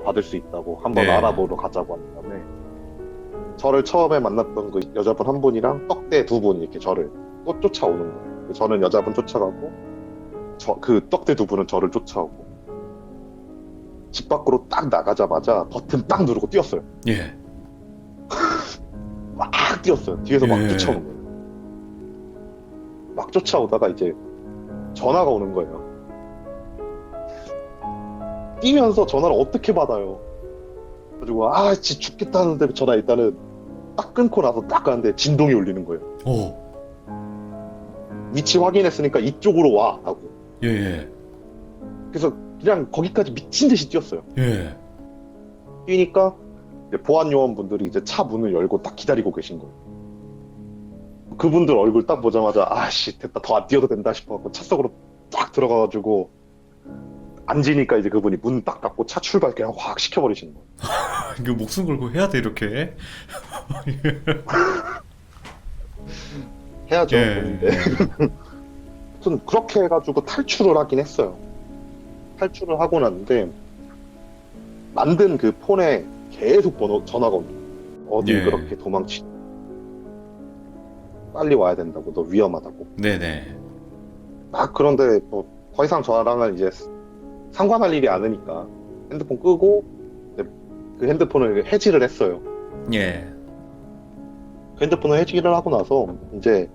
받을 수 있다고 한번 네. 알아보러 가자고 한 다음에 저를 처음에 만났던 그 여자분 한 분이랑 떡대 두 분이 이렇게 저를 또 쫓아오는 거예요. 저는 여자분 쫓아가고 그 떡대 두 분은 저를 쫓아오고, 집 밖으로 딱 나가자마자 버튼 딱 누르고 뛰었어요. 예. 막 뛰었어요. 뒤에서 막 예. 쫓아오는 거예요. 막 쫓아오다가 이제 전화가 오는 거예요. 뛰면서 전화를 어떻게 받아요? 그래가지고 진짜 죽겠다는데 전화 일단은 딱 끊고 나서 딱 가는데 진동이 울리는 거예요. 오. 위치 확인했으니까 이쪽으로 와 하고. 예, 예. 그래서 그냥 거기까지 미친 듯이 뛰었어요. 예. 뛰니까 이제 보안 요원분들이 이제 차 문을 열고 딱 기다리고 계신 거예요. 그분들 얼굴 딱 보자마자 됐다, 더 안 뛰어도 된다 싶어갖고 차 속으로 딱 들어가가지고 앉으니까 이제 그분이 문 딱 닫고 차 출발 그냥 확 시켜버리시는 거예요. 이거 목숨 걸고 해야 돼, 이렇게. 해야죠. 예. 근데 아무튼 그렇게 해가지고 탈출을 하긴 했어요. 탈출을 하고 났는데 만든 그 폰에 계속 전화가 옵니다. 어디 예. 그렇게 도망치? 빨리 와야 된다고, 너 위험하다고. 네네. 그런데 뭐 더 이상 저랑은 이제 상관할 일이 아니니까 핸드폰 끄고 그 핸드폰을 해지를 했어요. 예. 그 핸드폰을 해지를 하고 나서 이제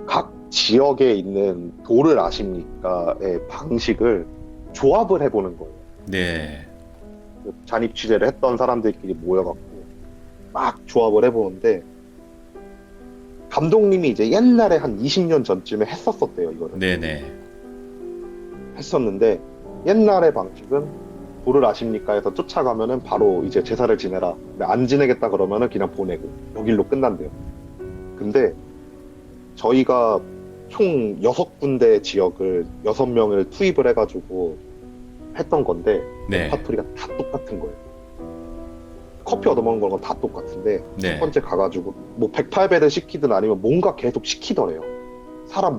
각 지역에 있는 도를 아십니까의 방식을 조합을 해보는 거예요. 네. 잔입 취재를 했던 사람들끼리 모여갖고 막 조합을 해보는데, 감독님이 이제 옛날에 한 20년 전쯤에 했었대요, 이거를. 네네. 했었는데 옛날의 방식은 도를 아십니까에서 쫓아가면은 바로 이제 제사를 지내라. 근데 안 지내겠다 그러면은 그냥 보내고 여길로 끝난대요. 근데 저희가 총 6군데 지역을 6명을 투입을 해가지고 했던 건데 네. 파토리가 다 똑같은 거예요. 커피 얻어먹는 건 다 똑같은데 네. 첫 번째 가가지고 뭐 108배를 시키든 아니면 뭔가 계속 시키더래요. 사람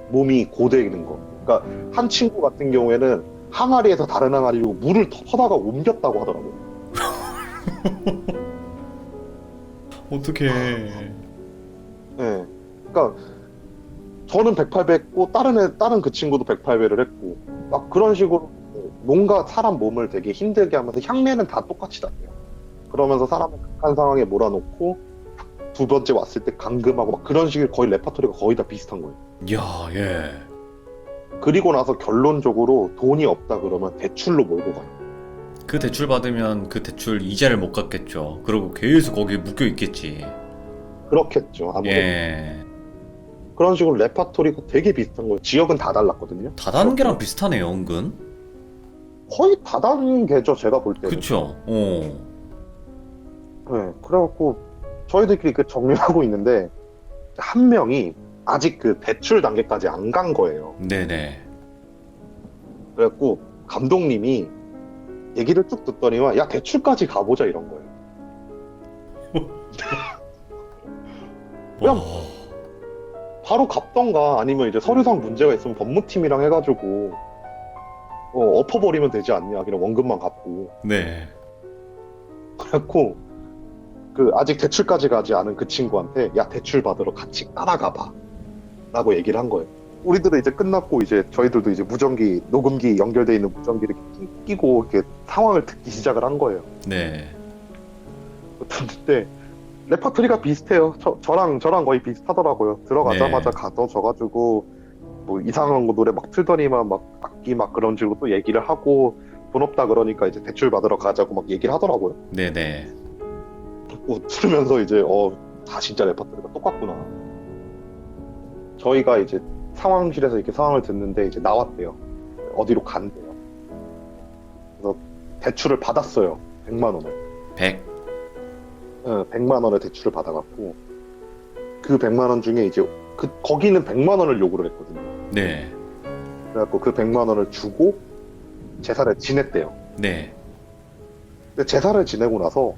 몸이 고되는 거. 그러니까 한 친구 같은 경우에는 항아리에서 다른 항아리로 물을 퍼다가 옮겼다고 하더라고요. 어떡해. 네. 그러니까 저는 108배 했고 다른 그 친구도 108배를 했고 막 그런 식으로 뭔가 사람 몸을 되게 힘들게 하면서 향내는 다 똑같이 났대요. 그러면서 사람을 극한 상황에 몰아놓고 두 번째 왔을 때 감금하고 막 그런 식의 거의 레파토리가 거의 다 비슷한 거예요. 이야, 예. 그리고 나서 결론적으로 돈이 없다 그러면 대출로 몰고 가요. 그 대출 받으면 그 대출 이자를 못 갚겠죠. 그리고 계속 거기에 묶여 있겠지. 그렇겠죠. 아무래도. 예. 그런 식으로 레파토리가 되게 비슷한 거예요. 지역은 다 달랐거든요. 다단계랑 비슷하네요, 은근. 거의 다단계죠, 제가 볼 때는. 그쵸. 네, 그래갖고 저희들끼리 그 정리하고 있는데 한 명이 아직 그 대출 단계까지 안 간 거예요. 네네. 그래갖고 감독님이 얘기를 쭉 듣더니만 야 대출까지 가보자 이런 거예요. 그냥 와. 바로 갚던가 아니면 이제 서류상 문제가 있으면 법무팀이랑 해가지고 엎어버리면 되지 않냐. 그냥 원금만 갚고. 네. 그래갖고 그 아직 대출까지 가지 않은 그 친구한테 야 대출 받으러 같이 따라가봐 라고 얘기를 한 거예요. 우리들은 이제 끝났고 이제 저희들도 이제 무전기 녹음기 연결돼 있는 무전기를 끼고 이렇게 상황을 듣기 시작을 한 거예요. 네. 듣는데 레퍼토리가 비슷해요. 저랑 거의 비슷하더라고요. 들어가자마자 네. 가져져가지고 뭐 이상한 거 노래 막 틀더니만 막 악기 막 그런 식으로 또 얘기를 하고 돈 없다 그러니까 이제 대출 받으러 가자고 막 얘기를 하더라고요. 네네. 들으면서 이제 다 진짜 레퍼토리가 똑같구나. 저희가 이제 상황실에서 이렇게 상황을 듣는데 이제 나왔대요. 어디로 간대요. 그래서 대출을 받았어요. 100만 원을. 100. 100만 원을 대출을 받아갖고 그 100만 원 중에 이제 거기는 100만 원을 요구를 했거든요. 네. 그래갖고 그 100만 원을 주고 제사를 지냈대요. 네. 근데 제사를 지내고 나서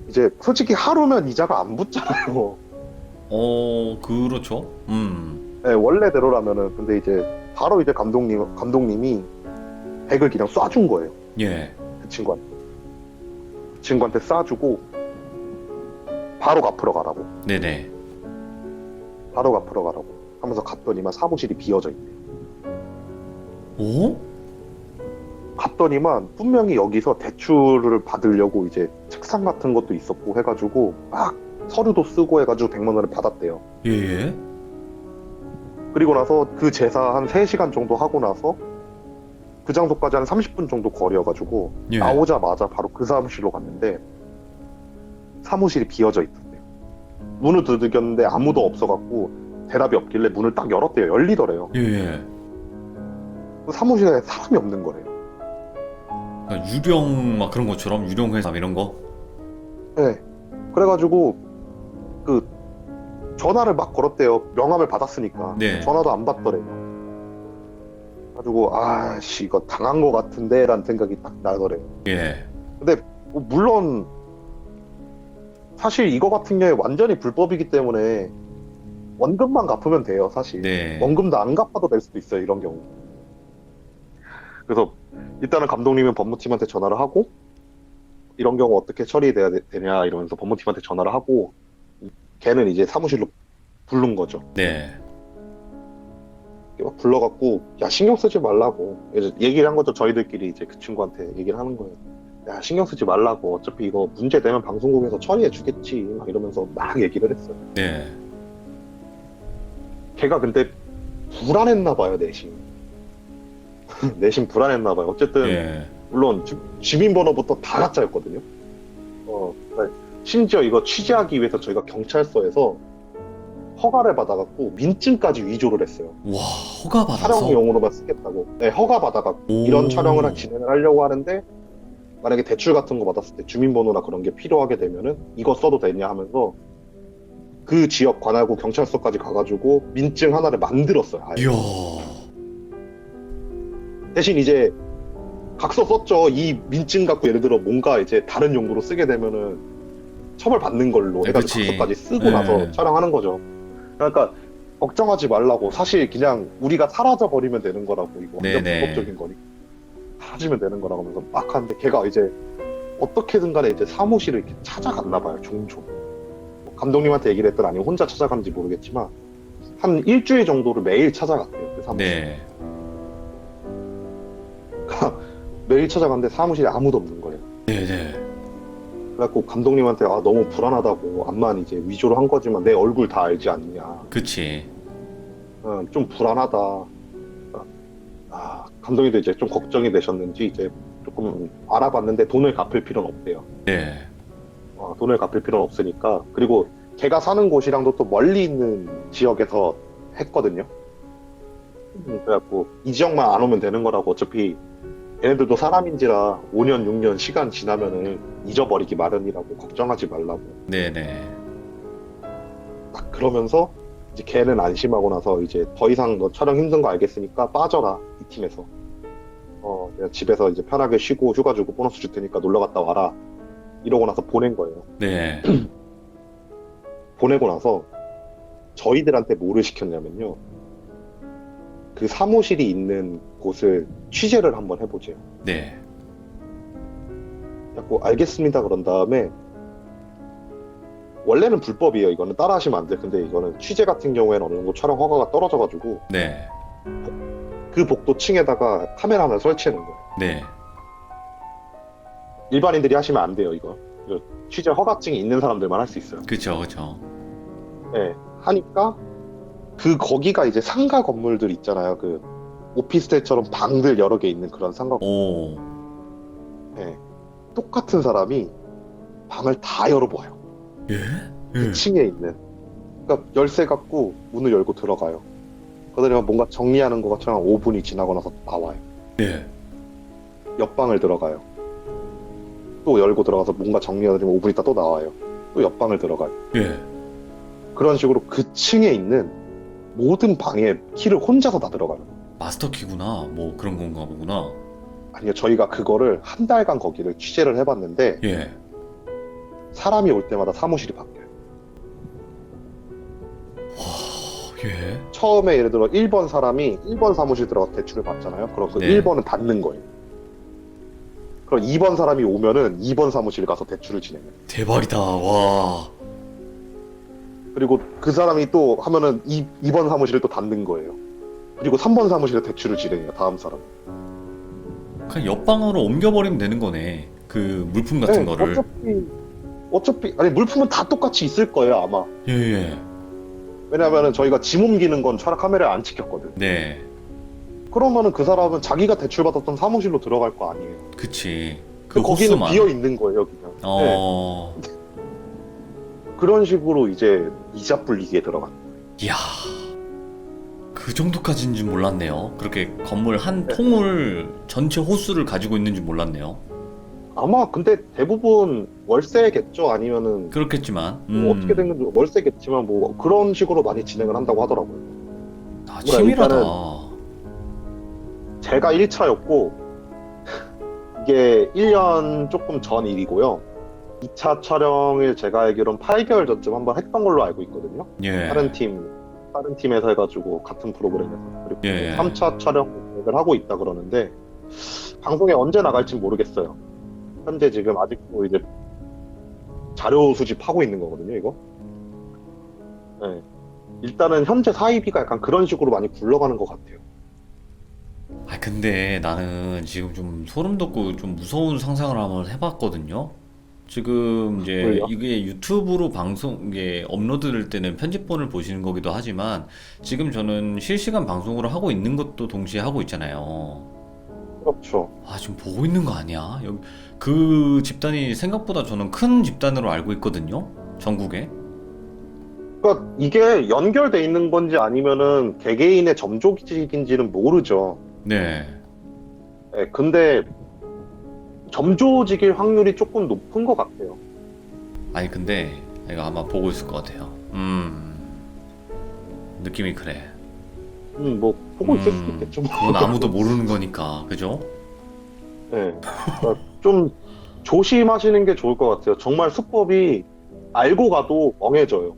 이제 솔직히 하루면 이자가 안 붙잖아요. 그렇죠. 네, 원래대로라면은. 근데 이제 바로 이제 감독님이 100을 그냥 쏴준 거예요. 예. 그 친구한테. 그 친구한테 쏴주고 바로 갚으러 가라고. 네네. 바로 갚으러 가라고 하면서 갔더니만 사무실이 비어져 있네. 오? 갔더니만 분명히 여기서 대출을 받으려고 이제 책상 같은 것도 있었고 해가지고 막 서류도 쓰고 해가지고 100만 원을 받았대요. 예. 그리고 나서 그 제사 한 3시간 정도 하고 나서 그 장소까지 한 30분 정도 거리여가지고 예. 나오자마자 바로 그 사무실로 갔는데 사무실이 비어져 있던데요. 문을 두들겼는데 아무도 없어갖고 대답이 없길래 문을 딱 열었대요. 열리더래요. 예. 그 사무실에 사람이 없는 거래요. 그러니까 유령 막 그런 것처럼 유령 회사 이런 거. 네. 그래가지고 그 전화를 막 걸었대요. 명함을 받았으니까. 네. 전화도 안 받더래요. 가지고 아씨 이거 당한 거 같은데 라는 생각이 딱 나더래요. 예. 근데 물론 사실 이거 같은 경우에 완전히 불법이기 때문에 원금만 갚으면 돼요. 사실 네. 원금도 안 갚아도 될 수도 있어요. 이런 경우. 그래서 일단은 감독님은 법무팀한테 전화를 하고 이런 경우 어떻게 처리돼야 되냐 이러면서 법무팀한테 전화를 하고 걔는 이제 사무실로 부른 거죠. 네. 막 불러갖고 야 신경 쓰지 말라고 이제 얘기를 한 거죠. 저희들끼리 이제 그 친구한테 얘기를 하는 거예요. 야 신경 쓰지 말라고 어차피 이거 문제 되면 방송국에서 처리해 주겠지 막 이러면서 막 얘기를 했어요. 네. 걔가 근데 불안했나 봐요. 내심 내심 불안했나 봐요. 어쨌든 예. 물론 주민번호부터 다 가짜였거든요. 심지어 이거 취재하기 위해서 저희가 경찰서에서 허가를 받아갖고 민증까지 위조를 했어요. 와, 허가 받아서. 촬영용으로만 쓰겠다고. 네, 허가 받아갖고 오. 이런 촬영을 진행을 하려고 하는데 만약에 대출 같은 거 받았을 때 주민번호나 그런 게 필요하게 되면은 이거 써도 되냐 하면서 그 지역 관할구 경찰서까지 가가지고 민증 하나를 만들었어요. 아예. 이야. 대신 이제 각서 썼죠. 이 민증 갖고 예를 들어 뭔가 이제 다른 용도로 쓰게 되면은 처벌 받는 걸로 해가지고 그치. 각서까지 쓰고 네. 나서 촬영하는 거죠. 그러니까 걱정하지 말라고. 사실 그냥 우리가 사라져 버리면 되는 거라고. 이거 완전 네네. 불법적인 거니까 사라지면 되는 거라고 하면서 막 하는데 걔가 이제 어떻게든 간에 이제 사무실을 이렇게 찾아갔나 봐요. 종종 감독님한테 얘기를 했더니 아니면 혼자 찾아갔는지 모르겠지만 한 일주일 정도를 매일 찾아갔대요. 그 사무실. 네. 매일 찾아갔는데 사무실에 아무도 없는 거예요. 네네. 그래갖고 감독님한테 너무 불안하다고. 암만 이제 위조를 한 거지만 내 얼굴 다 알지 않냐. 그치. 좀 불안하다. 감독님도 이제 좀 걱정이 되셨는지 이제 조금 알아봤는데 돈을 갚을 필요는 없대요. 네. 돈을 갚을 필요는 없으니까. 그리고 걔가 사는 곳이랑도 또 멀리 있는 지역에서 했거든요. 그래갖고 이 지역만 안 오면 되는 거라고 어차피 얘네들도 사람인지라 5년, 6년 시간 지나면은 잊어버리기 마련이라고 걱정하지 말라고. 네네. 딱 그러면서 이제 걔는 안심하고 나서 이제 더 이상 너 촬영 힘든 거 알겠으니까 빠져라 이 팀에서. 내가 집에서 이제 편하게 쉬고 휴가 주고 보너스 줄 테니까 놀러 갔다 와라. 이러고 나서 보낸 거예요. 네. 보내고 나서 저희들한테 뭐를 시켰냐면요. 그 사무실이 있는 곳을 취재를 한번 해보재요. 네. 자꾸 알겠습니다 그런 다음에 원래는 불법이에요. 이거는 따라하시면 안 돼. 근데 이거는 취재 같은 경우에는 어느 정도 촬영 허가가 떨어져가지고 네. 그 복도 층에다가 카메라 하나 설치하는 거예요. 네. 일반인들이 하시면 안 돼요. 이거 취재 허가증이 있는 사람들만 할 수 있어요. 그쵸, 그쵸. 네, 하니까 거기가 이제 상가 건물들 있잖아요. 그 오피스텔처럼 방들 여러 개 있는 그런 상가 건물. 오. 네, 똑같은 사람이 방을 다 열어보아요. 예? 그 층에 있는. 그러니까 열쇠 갖고 문을 열고 들어가요. 그러다가 뭔가 정리하는 것 같으면 5분이 지나고 나서 나와요. 네. 옆방을 들어가요. 또 열고 들어가서 뭔가 정리하면 5분 있다 또 나와요. 또 옆방을 들어가요. 예. 그런 식으로 그 층에 있는 모든 방에 키를 혼자서 다 들어가요. 마스터 키구나. 뭐 그런 건가 보구나. 아니요, 저희가 그거를 한 달간 거기를 취재를 해봤는데 예. 사람이 올 때마다 사무실이 바뀌어요. 예. 처음에 예를 들어 1번 사람이 1번 사무실 들어가서 대출을 받잖아요. 그럼 그 네. 1번은 닫는 거예요. 그럼 2번 사람이 오면은 2번 사무실 가서 대출을 진행해요. 대박이다. 와. 그리고 그 사람이 또 하면은 2번 사무실을 또 닫는 거예요. 그리고 3번 사무실에 대출을 진행해요. 다음 사람. 그냥 옆방으로 옮겨버리면 되는 거네. 그 물품 같은 거를. 어차피 아니 물품은 다 똑같이 있을 거예요 아마. 예, 예. 왜냐면은 저희가 짐 옮기는 건 촬영 카메라에 안 찍혔거든. 네. 그러면은 그 사람은 자기가 대출 받았던 사무실로 들어갈 거 아니에요. 그치. 그 거기는 비어 있는 거예요 그냥. 네. 어. 그런 식으로 이제 이자 불리기에 들어간. 이야. 그 정도까지인 줄 몰랐네요. 그렇게 건물 한 통을 전체 호수를 가지고 있는 줄 몰랐네요. 아마 근데 대부분 월세겠죠. 아니면은 그렇겠지만. 뭐 어떻게 된 건지 월세겠지만 뭐 그런 식으로 많이 진행을 한다고 하더라고요. 아, 치밀하다. 제가 1차였고 이게 1년 조금 전 일이고요. 2차 촬영을 제가 알기로는 8개월 전쯤 한번 했던 걸로 알고 있거든요. 예. 다른 팀에서 해가지고 같은 프로그램에서. 그리고 예. 3차 촬영을 하고 있다 그러는데 방송에 언제 나갈지 모르겠어요. 현재 지금 아직도 이제 자료 수집하고 있는 거거든요, 이거. 네. 일단은 현재 사이비가 약간 그런 식으로 많이 굴러가는 것 같아요. 아, 근데 나는 지금 좀 소름 돋고 좀 무서운 상상을 한번 해봤거든요. 지금 이제 왜요? 이게 유튜브로 이게 업로드될 때는 편집본을 보시는 거기도 하지만 지금 저는 실시간 방송으로 하고 있는 것도 동시에 하고 있잖아요. 그렇죠. 아, 지금 보고 있는 거 아니야? 여기 그 집단이 생각보다 저는 큰 집단으로 알고 있거든요. 전국에. 그러니까 이게 연결돼 있는 건지 아니면은 개개인의 점조직인지는 모르죠. 네. 네, 근데 점조직일 확률이 조금 높은 것 같아요. 아니 근데 내가 아마 보고 있을 것 같아요. 느낌이 그래. 뭐 보고 있을 수도 있겠죠. 그건 아무도 모르는 거니까, 그죠? 네. 그러니까 좀 조심하시는 게 좋을 것 같아요. 정말 수법이 알고 가도 멍해져요.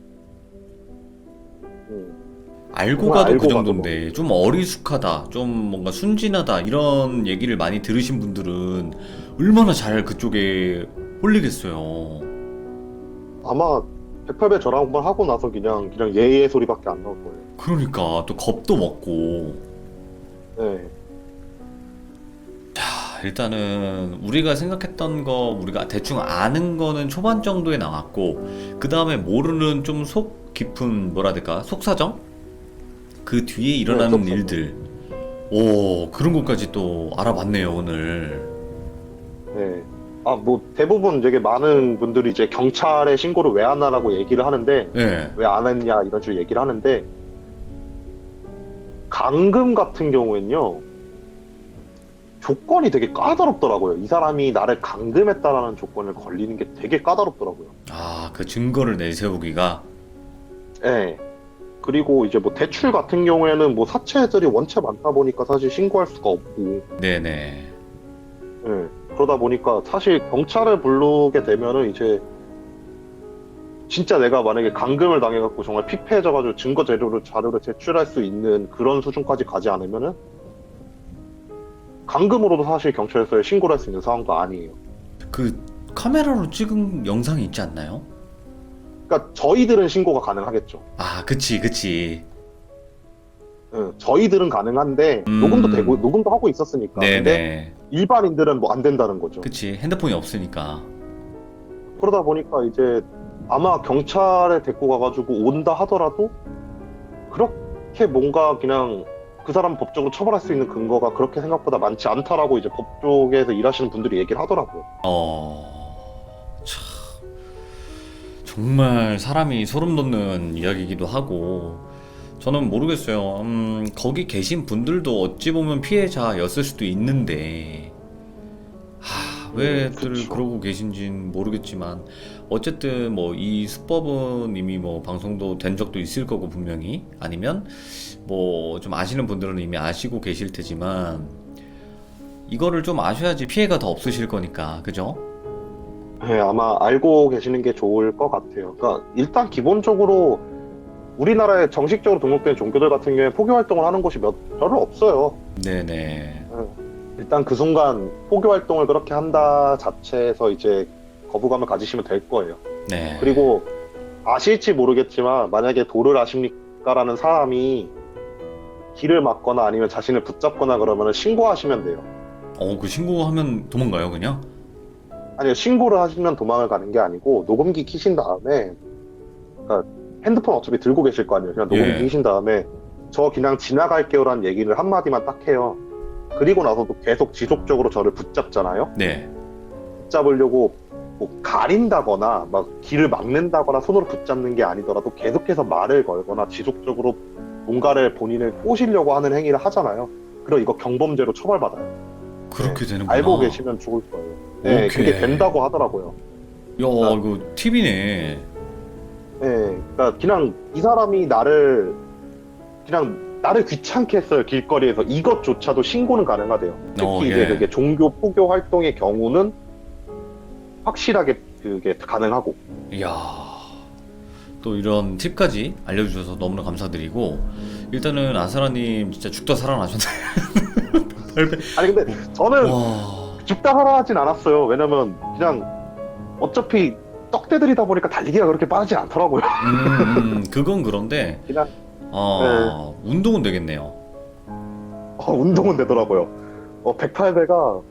알고 정말 가도 그 알고 정도인데 좀 어리숙하다, 좀 뭔가 순진하다 이런 얘기를 많이 들으신 분들은 얼마나 잘 그쪽에 홀리겠어요. 아마 108배 저랑 한번 하고 나서 그냥 예의 소리밖에 안 나올 거예요. 그러니까 또 겁도 먹고. 네. 일단은 우리가 생각했던 거, 우리가 대충 아는 거는 초반 정도에 나왔고, 그 다음에 모르는 좀 속 깊은 뭐라 해야 될까, 속사정? 그 뒤에 일어나는 속사정. 일들, 오, 그런 것까지 또 알아봤네요 오늘. 네. 뭐 대부분 되게 많은 분들이 이제 경찰에 신고를 왜 안 하라고 얘기를 하는데 네. 왜 안 했냐 이런 식으로 얘기를 하는데 강금 같은 경우엔요, 조건이 되게 까다롭더라고요. 이 사람이 나를 감금했다라는 조건을 걸리는 게 되게 까다롭더라고요. 아, 그 증거를 내세우기가. 예. 그리고 이제 뭐 대출 같은 경우에는 뭐 사채들이 원체 많다 보니까 사실 신고할 수가 없고, 네네. 예. 그러다 보니까 사실 경찰을 부르게 되면은 이제 진짜 내가 만약에 감금을 당해갖고 정말 피폐해져가지고 증거 자료를 제출할 수 있는 그런 수준까지 가지 않으면은 감금으로도 사실 경찰서에 신고를 할 수 있는 상황도 아니에요. 그 카메라로 찍은 영상이 있지 않나요? 그러니까 저희들은 신고가 가능하겠죠. 아, 그치. 예, 저희들은 가능한데 녹음도 되고 녹음도 하고 있었으니까. 근데 네네. 일반인들은 뭐 안 된다는 거죠. 그치. 핸드폰이 없으니까. 그러다 보니까 이제 아마 경찰에 데리고 가가지고 온다 하더라도 그렇게 뭔가 그냥 그 사람 법적으로 처벌할 수 있는 근거가 그렇게 생각보다 많지 않다라고 이제 법 쪽에서 일하시는 분들이 얘기를 하더라고요. 참. 정말 사람이 소름 돋는 이야기이기도 하고, 저는 모르겠어요. 거기 계신 분들도 어찌 보면 피해자였을 수도 있는데, 왜들 그쵸. 그러고 계신진 모르겠지만, 어쨌든 뭐 이 수법은 이미 뭐 방송도 된 적도 있을 거고 분명히, 아니면 뭐 좀 아시는 분들은 이미 아시고 계실 테지만, 이거를 좀 아셔야지 피해가 더 없으실 거니까, 그죠? 네, 아마 알고 계시는 게 좋을 것 같아요. 그러니까 일단 기본적으로 우리나라에 정식적으로 등록된 종교들 같은 경우에 포교 활동을 하는 곳이 별로 없어요. 네네. 일단 그 순간 포교 활동을 그렇게 한다 자체에서 이제 거부감을 가지시면 될 거예요. 네. 그리고 아실지 모르겠지만 만약에 도를 아십니까라는 사람이 길을 막거나 아니면 자신을 붙잡거나 그러면 신고하시면 돼요. 그 신고하면 도망가요, 그냥? 아니요, 신고를 하시면 도망을 가는 게 아니고 녹음기 키신 다음에, 그러니까 핸드폰 어차피 들고 계실 거 아니에요. 그냥 녹음기 예. 키신 다음에 저 그냥 지나갈게요라는 얘기를 한마디만 딱 해요. 그리고 나서도 계속 지속적으로 저를 붙잡잖아요. 네. 붙잡으려고 뭐 가린다거나 막 길을 막는다거나 손으로 붙잡는 게 아니더라도 계속해서 말을 걸거나 지속적으로 뭔가를 본인을 꼬시려고 하는 행위를 하잖아요. 그럼 이거 경범죄로 처벌받아요. 그렇게 되는구나. 알고 계시면 좋을 거예요. 네, 오케이. 그게 된다고 하더라고요. 야, 이거 팁이네. 네, 그러니까 그냥 이 사람이 나를 귀찮게 했어요. 길거리에서. 이것조차도 신고는 가능하대요. 특히 이제 예. 그게 종교 포교 활동의 경우는 확실하게 그게 가능하고. 이야, 또 이런 팁까지 알려주셔서 너무나 감사드리고, 일단은 아스라님 진짜 죽다 살아나셨네. 아니 근데 저는 와, 죽다 살아나진 않았어요. 왜냐면 그냥 어차피 떡대들이다 보니까 달리기가 그렇게 빠르지 않더라고요. 그건 그런데, 그냥 운동은 되겠네요. 운동은 되더라고요. 108배가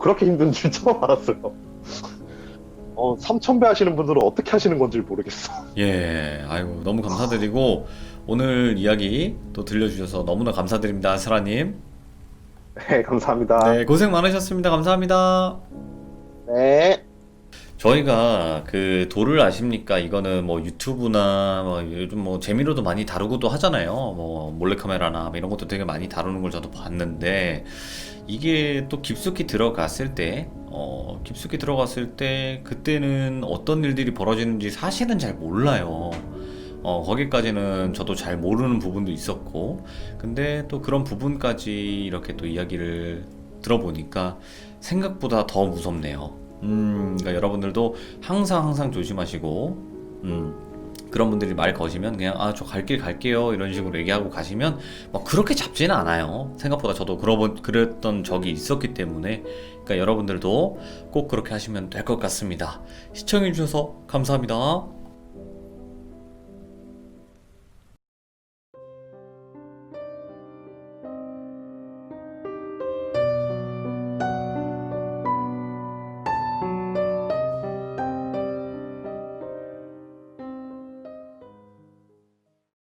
그렇게 힘든 줄 처음 알았어요. 3000배 하시는 분들은 어떻게 하시는 건지 모르겠어. 예, 아이고, 너무 감사드리고, 오늘 이야기 또 들려주셔서 너무나 감사드립니다, 아스라님. 네, 감사합니다. 네, 고생 많으셨습니다. 감사합니다. 네. 저희가 그 도를 아십니까? 이거는 뭐 유튜브나 뭐 요즘 뭐 재미로도 많이 다루고도 하잖아요. 뭐 몰래카메라나 뭐 이런 것도 되게 많이 다루는 걸 저도 봤는데, 이게 또 깊숙이 들어갔을 때, 그때는 어떤 일들이 벌어지는지 사실은 잘 몰라요. 거기까지는 저도 잘 모르는 부분도 있었고, 근데 또 그런 부분까지 이렇게 또 이야기를 들어보니까 생각보다 더 무섭네요. 그러니까 여러분들도 항상 조심하시고, 그런 분들이 말 거시면 그냥 저 갈 길 갈게요 이런 식으로 얘기하고 가시면 뭐 그렇게 잡지는 않아요. 생각보다 저도 그랬던 적이 있었기 때문에, 그러니까 여러분들도 꼭 그렇게 하시면 될 것 같습니다. 시청해주셔서 감사합니다.